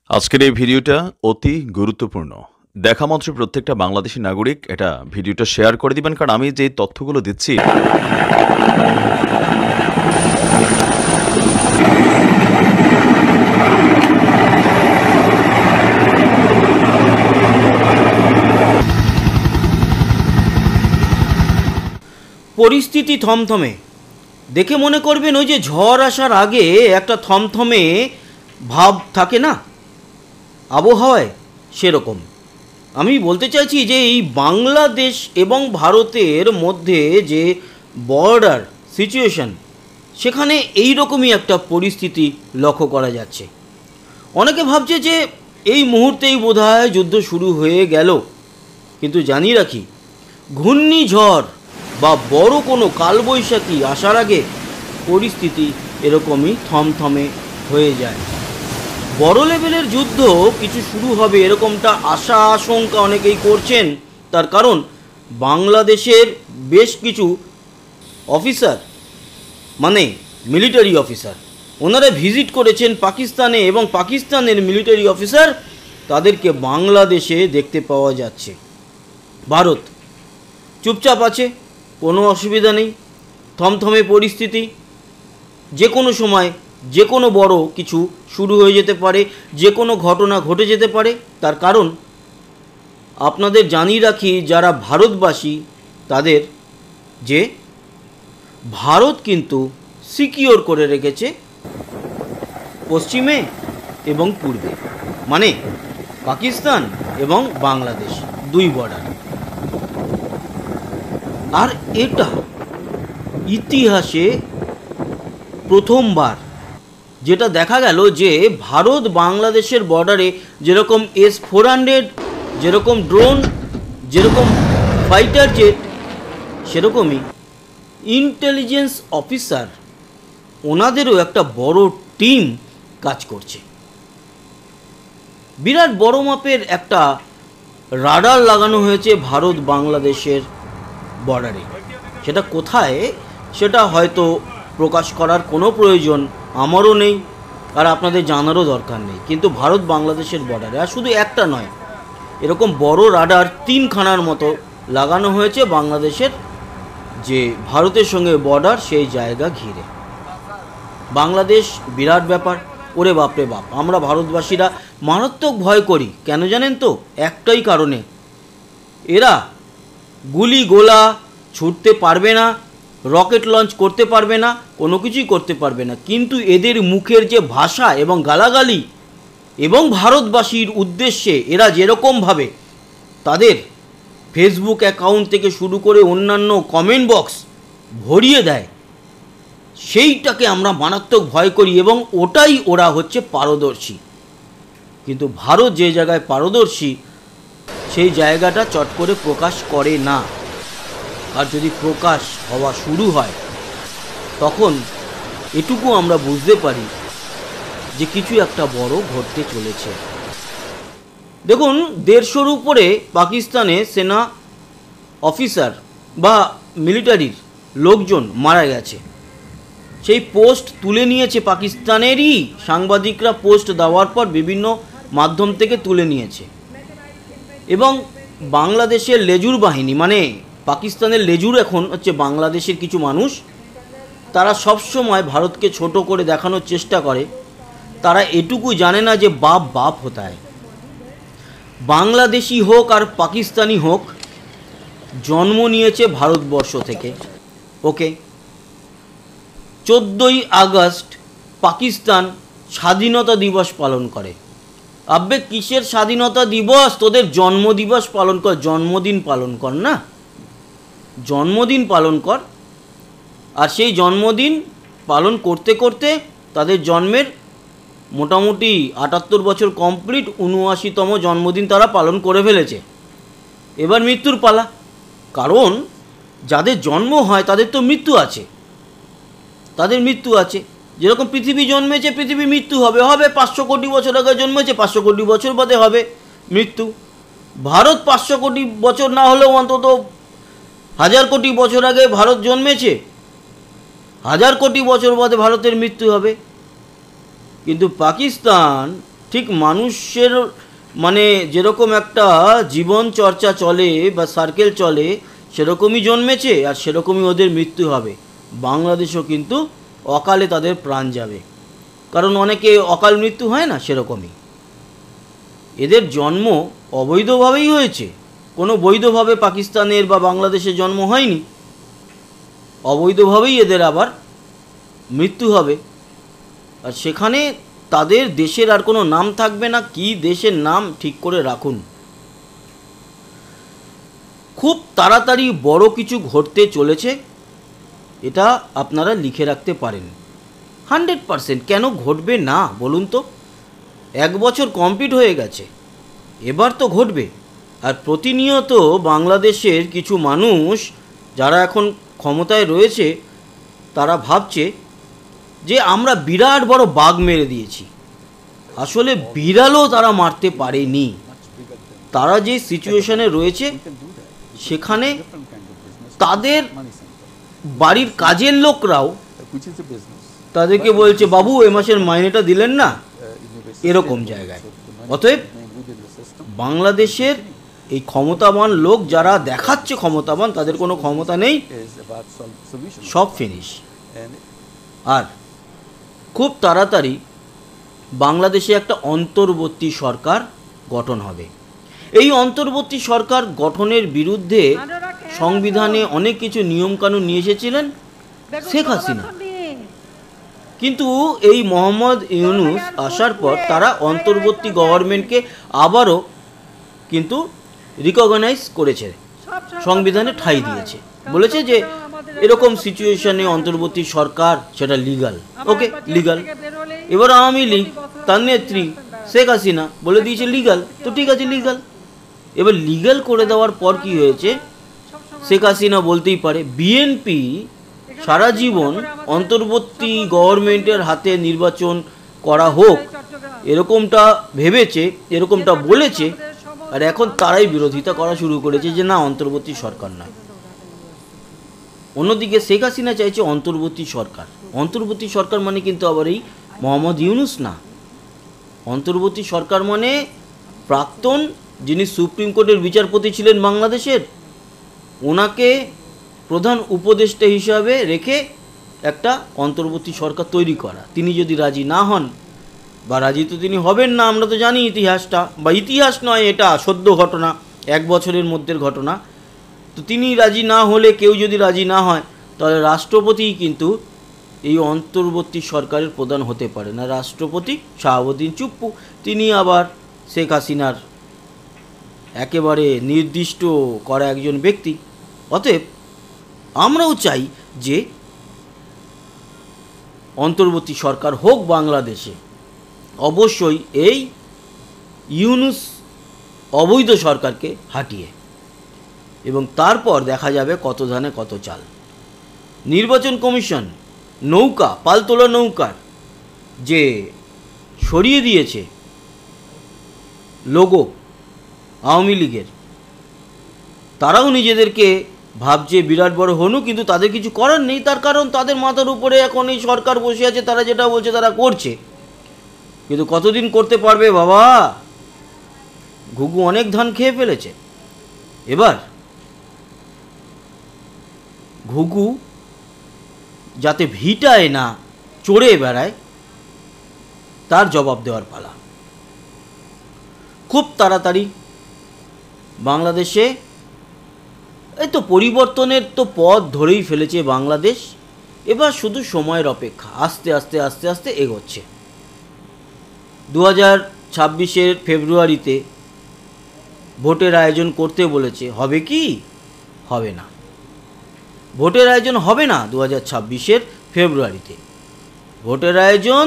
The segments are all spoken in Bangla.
আজকের এই ভিডিওটা অতি গুরুত্বপূর্ণ। দেখা মাত্র প্রত্যেকটা বাংলাদেশী নাগরিক এটা ভিডিওটা শেয়ার করে দিবেন, কারণ আমি যে তথ্যগুলো দিচ্ছি পরিস্থিতি থমথমে দেখে মনে করবেন ওই যে ঝড় আসার আগে একটা থমথমে ভাব থাকে না আবহাওয়ায়, সেরকম। আমি বলতে চাইছি যে এই বাংলাদেশ এবং ভারতের মধ্যে যে বর্ডার সিচুয়েশন, সেখানে এই রকমই একটা পরিস্থিতি লক্ষ্য করা যাচ্ছে। অনেকে ভাবছে যে এই মুহূর্তেই বোধহয় যুদ্ধ শুরু হয়ে গেল, কিন্তু জানিয়ে রাখি, ঘূর্ণিঝড় বা বড় কোনো কালবৈশাখী আসার আগে পরিস্থিতি এরকমই থমথমে হয়ে যায়। বড় লেভেলের যুদ্ধ কিছু শুরু হবে এরকমটা আশা আশঙ্কা অনেকেই করছেন। তার কারণ বাংলাদেশের বেশ কিছু অফিসার, মানে মিলিটারি অফিসার, ওনারা ভিজিট করেছেন পাকিস্তানে, এবং পাকিস্তানের মিলিটারি অফিসার তাদেরকে বাংলাদেশে দেখতে পাওয়া যাচ্ছে। ভারত চুপচাপ আছে, কোনো অসুবিধা নেই, থমথমে পরিস্থিতি, যে কোনো সময় যে কোনো বড় কিছু শুরু হয়ে যেতে পারে, যে কোনো ঘটনা ঘটে যেতে পারে। তার কারণ আপনাদের জানিয়ে রাখি, যারা ভারতবাসী তাদের, যে ভারত কিন্তু সিকিওর করে রেখেছে পশ্চিমে এবং পূর্বে, মানে পাকিস্তান এবং বাংলাদেশ, দুই বর্ডার। আর এটা ইতিহাসে প্রথমবার যেটা দেখা গেল যে ভারত বাংলাদেশের বর্ডারে যেরকম S-400, যেরকম ড্রোন, যেরকম ফাইটার জেট, সেরকমই ইন্টেলিজেন্স অফিসার, ওনাদেরও একটা বড় টিম কাজ করছে। বিরাট বড় মাপের একটা রাডার লাগানো হয়েছে ভারত বাংলাদেশের বর্ডারে। সেটা কোথায়, সেটা হয়তো প্রকাশ করার কোনো প্রয়োজন আমারও নেই, আর আপনাদের জানারও দরকার নেই। কিন্তু ভারত বাংলাদেশের বর্ডারে, আর শুধু একটা নয়, এরকম বড় রাডার 3খানার মতো লাগানো হয়েছে বাংলাদেশের যে ভারতের সঙ্গে বর্ডার, সেই জায়গা ঘিরে। বাংলাদেশ বিরাট ব্যাপার, ওরে বাপরে বাপ। আমরা ভারতবাসীরা মারাত্মক ভয় করি, কেন জানেন তো? একটাই কারণে, এরা গুলি গোলা ছুটতে পারবে না, রকেট লঞ্চ করতে পারবে না, কোনো কিছুই করতে পারবে না, কিন্তু এদের মুখের যে ভাষা এবং গালাগালি, এবং ভারতবাসীর উদ্দেশ্যে এরা যেরকমভাবে তাদের ফেসবুক অ্যাকাউন্ট থেকে শুরু করে অন্যান্য কমেন্ট বক্স ভরিয়ে দেয়, সেইটাকে আমরা মারাত্মক ভয় করি, এবং ওটাই ওরা হচ্ছে পারদর্শী। কিন্তু ভারত যে জায়গায় পারদর্শী, সেই জায়গাটা চট করে প্রকাশ করে না। আর যদি প্রকাশ হওয়া শুরু হয়, তখন এটুকু আমরা বুঝতে পারি যে কিছু একটা বড় ঘটতে চলেছে। দেখুন, 150-র উপরে পাকিস্তানে সেনা অফিসার বা মিলিটারির লোকজন মারা গেছে। সেই পোস্ট তুলে নিয়েছে পাকিস্তানেরই সাংবাদিকরা, পোস্ট দেওয়ার পর বিভিন্ন মাধ্যম থেকে তুলে নিয়েছে। এবং বাংলাদেশের লেজুর বাহিনী, মানে পাকিস্তানের লেজুর এখন হচ্ছে বাংলাদেশের কিছু মানুষ, তারা সবসময় ভারতকে ছোট করে দেখানোর চেষ্টা করে। তারা এটুকু জানে না যে বাপ বাপ হতা হয়। বাংলাদেশি হোক আর পাকিস্তানি হোক, জন্ম নিয়েছে ভারতবর্ষ থেকে। ওকে, 14ই আগস্ট পাকিস্তান স্বাধীনতা দিবস পালন করে। আবে কিসের স্বাধীনতা দিবস? তোদের জন্মদিবস পালন কর, জন্মদিন পালন কর না, জন্মদিন পালন কর। আর সেই জন্মদিন পালন করতে করতে তাদের জন্মের মোটামুটি 78 বছর কমপ্লিট, 79তম জন্মদিন তারা পালন করে ফেলেছে। এবার মৃত্যুর পালা। কারণ যাদের জন্ম হয় তাদের তো মৃত্যু আছে, তাদের মৃত্যু আছে। যেরকম পৃথিবী জন্মেছে, পৃথিবী মৃত্যু হবে, 500 কোটি বছর আগে জন্মেছে, 500 কোটি বছর বাদে হবে মৃত্যু। ভারত 500 কোটি বছর না হলেও অন্তত 1000 কোটি বছর আগে ভারত জন্মেছে, 1000 কোটি বছর বাদে ভারতের মৃত্যু হবে। কিন্তু পাকিস্তান ঠিক মানুষের মানে যেরকম একটা জীবন চর্চা চলে বা সার্কেল চলে, সেরকমই জন্মেছে আর সেরকমই ওদের মৃত্যু হবে। বাংলাদেশও কিন্তু অকালে তাদের প্রাণ যাবে, কারণ অনেকে অকাল মৃত্যু হয় না, সেরকমই এদের জন্ম অবৈধভাবেই হয়েছে, কোনো বৈধভাবে পাকিস্তানের বা বাংলাদেশের জন্ম হয়নি। অবৈধভাবেই এদের আবার মৃত্যু হবে, আর সেখানে তাদের দেশের আর কোনো নাম থাকবে না। কি দেশের নাম ঠিক করে রাখুন। খুব তাড়াতাড়ি বড় কিছু ঘটতে চলেছে, এটা আপনারা লিখে রাখতে পারেন। 100% কেন ঘটবে না বলুন তো? 1 বছর কমপ্লিট হয়ে গেছে, এবার তো ঘটবে। আর প্রতিনিয়ত বাংলাদেশের কিছু মানুষ যারা এখন ক্ষমতায় রয়েছে, তারা ভাবছে যে আমরা বিরাট বড় বাঘ মেরে দিয়েছি। আসলে বিড়ালও তারা মারতে পারেনি। তারা যে সিচুয়েশনে রয়েছে, সেখানে তাদের বাড়ির কাজের লোকরাও তাদেরকে বলছে, বাবু এ মাসের মাইনেটা দিলেন না, এরকম জায়গায়। অতএব বাংলাদেশের এই ক্ষমতাবান লোক যারা দেখাচ্ছে ক্ষমতাবান, তাদের কোনো ক্ষমতা নেই, সব ফিনিশ। আর খুব তাড়াতাড়ি বাংলাদেশে একটা অন্তর্বর্তী সরকার গঠন হবে। এই অন্তর্বর্তী সরকার গঠনের বিরুদ্ধে সংবিধানে অনেক কিছু নিয়মকানুন নিয়ে এসেছিলেন শেখ হাসিনা, কিন্তু এই মোহাম্মদ ইউনূস আসার পর তারা অন্তর্বর্তী গভর্নমেন্টকে আবারও কিন্তু রিকগনাইজ করেছে, সংবিধানে ঠাঁই দিয়েছে, বলেছে যে এরকম সিচুয়েশনে অন্তর্বর্তী সরকার সেটা লিগাল। ওকে, লিগাল। এবার আওয়ামী লীগ তার নেত্রী শেখ হাসিনা বলে দিয়েছে লিগাল, তো ঠিক আছে লিগাল। এবার লিগাল করে দেওয়ার পর কি হয়েছে, শেখ হাসিনা বলতেই পারে বিএনপি সারা জীবন অন্তর্বর্তী গভর্নমেন্টের হাতে নির্বাচন করা হোক এরকমটা ভেবেছে, এরকমটা বলেছে, আর এখন তারাই বিরোধিতা করা শুরু করেছে যে না, অন্তর্বর্তী সরকার না। অন্যদিকে শেখ হাসিনা চাইছে অন্তর্বর্তী সরকার। অন্তর্বর্তী সরকার মানে কিন্তু আবার এই মোহাম্মদ ইউনূস না। অন্তর্বর্তী সরকার মানে প্রাক্তন যিনি সুপ্রিম কোর্টের বিচারপতি ছিলেন বাংলাদেশের, ওনাকে প্রধান উপদেষ্টা হিসাবে রেখে একটা অন্তর্বর্তী সরকার তৈরি করা। তিনি যদি রাজি না হন, বা রাজি তো তিনি হবেন না, আমরা তো জানি ইতিহাসটা, বা ইতিহাস নয়, এটা সদ্য ঘটনা, 1 বছরের মধ্যের ঘটনা। তো তিনি রাজি না হলে, কেউ যদি রাজি না হয়, তাহলে রাষ্ট্রপতিই কিন্তু এই অন্তর্বর্তী সরকারের প্রধান হতে পারে না। রাষ্ট্রপতি শাহাবুদ্দিন চুপ্পু, তিনি আবার শেখ হাসিনার একেবারে নির্দিষ্ট করা একজন ব্যক্তি। অতএব আমরাও চাই যে অন্তর্বর্তী সরকার হোক বাংলাদেশে, অবশ্যই এই ইউনূস অবৈধ সরকারকে হাঁটিয়ে, এবং তারপর দেখা যাবে কত ধানে কত চাল। নির্বাচন কমিশন নৌকা, পালতোলা নৌকার যে সরিয়ে দিয়েছে লোগো আওয়ামী লীগের, তারাও নিজেদেরকে ভাবছে বিরাট বড় হনু, কিন্তু তাদের কিছু করার নেই। তার কারণ তাদের মাথার উপরে এখন এই সরকার বসে আছে, তারা যেটা বলছে তারা করছে, কিন্তু কতদিন করতে পারবে বাবা? ঘুঘু অনেক ধান খেয়ে ফেলেছে, এবার ঘুঘু যাতে ভিটায় না চড়ে বেড়ায়, তার জবাব দেওয়ার পালা। খুব তাড়াতাড়ি বাংলাদেশে এই তো পরিবর্তনের তো পথ ধরেই ফেলেছে বাংলাদেশ, এবার শুধু সময়ের অপেক্ষা। আস্তে আস্তে আস্তে আস্তে এগোচ্ছে। 2026-এর ফেব্রুয়ারিতে ভোটের আয়োজন করতে বলেছে, হবে কি? হবে না। ভোটের আয়োজন হবে না 2026-এর ফেব্রুয়ারিতে। ভোটের আয়োজন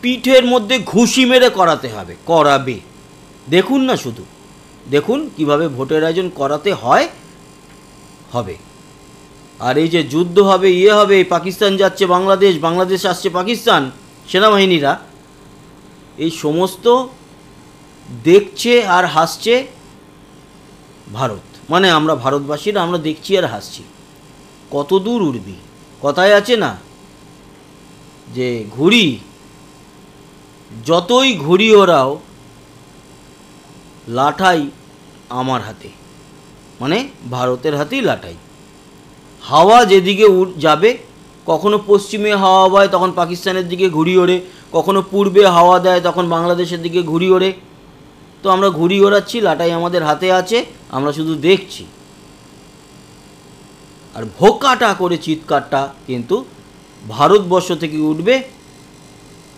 পিঠের মধ্যে ঘুষি মেরে করাতে হবে, করাবে। দেখুন না, শুধু দেখুন কিভাবে ভোটের আয়োজন করাতে হয়, হবে। আর এই যে যুদ্ধ হবে, হবে, পাকিস্তান যাচ্ছে বাংলাদেশ, বাংলাদেশ আসছে পাকিস্তান, সেনাবাহিনীরা এই সমস্ত দেখছে আর হাসছে ভারত। মানে আমরা ভারতবাসীরা আমরা দেখছি আর হাসছি। কত দূর উড়বি? কথায় আছে না যে ঘুড়ি যতই ঘুরি ওরাও লাঠাই আমার হাতে, মানে ভারতের হাতেই লাঠাই। হাওয়া যেদিকে যাবে, কখনো পশ্চিমে হাওয়া বয় তখন পাকিস্তানের দিকে ঘুরি ওড়ে, কখনো পূর্বে হাওয়া দেয় তখন বাংলাদেশের দিকে ঘুরি ওড়ে। তো আমরা ঘুরি ওড়াচ্ছি, লাটাই আমাদের হাতে আছে, আমরা শুধু দেখছি। আর ভোকাটা করে চিৎকারটা কিন্তু ভারতবর্ষ থেকে উঠবে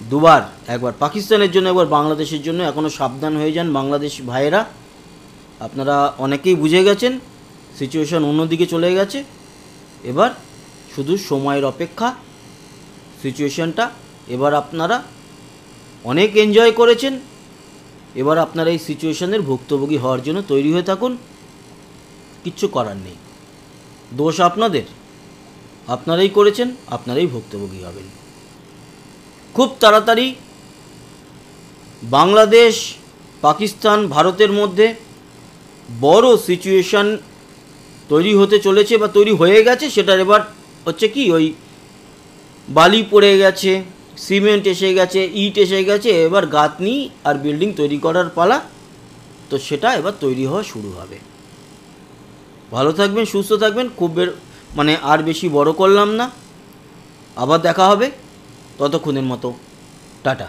দুবার, একবার পাকিস্তানের জন্য, একবার বাংলাদেশের জন্য। এখনও সাবধান হয়ে যান বাংলাদেশ ভাইয়েরা, আপনারা অনেকেই বুঝে গেছেন সিচুয়েশন অন্যদিকে চলে গেছে। এবার শুধু সময়ের অপেক্ষা। সিচুয়েশনটা এবার আপনারা অনেক এনজয় করেছেন, এবার আপনারা এই সিচুয়েশনের ভুক্তভোগী হওয়ার জন্য তৈরি হয়ে থাকুন। কিচ্ছু করার নেই, দোষ আপনাদের, আপনারাই করেছেন, আপনারাই ভুক্তভোগী হবেন। খুব তাড়াতাড়ি বাংলাদেশ, পাকিস্তান, ভারতের মধ্যে বড় সিচুয়েশন তৈরি হতে চলেছে বা তৈরি হয়ে গেছে। সেটার এবার হচ্ছে কি, ওই বালি পড়ে গেছে, সিমেন্ট এসে গেছে, ইট এসে গেছে, এবার গাঁথনি আর বিল্ডিং তৈরি করার পালা। তো সেটা এবার তৈরি হওয়া শুরু হবে। ভালো থাকবেন, সুস্থ থাকবেন। খুব মানে আর বেশি বড় করলাম না, আবার দেখা হবে, ততক্ষণের মতো টাটা।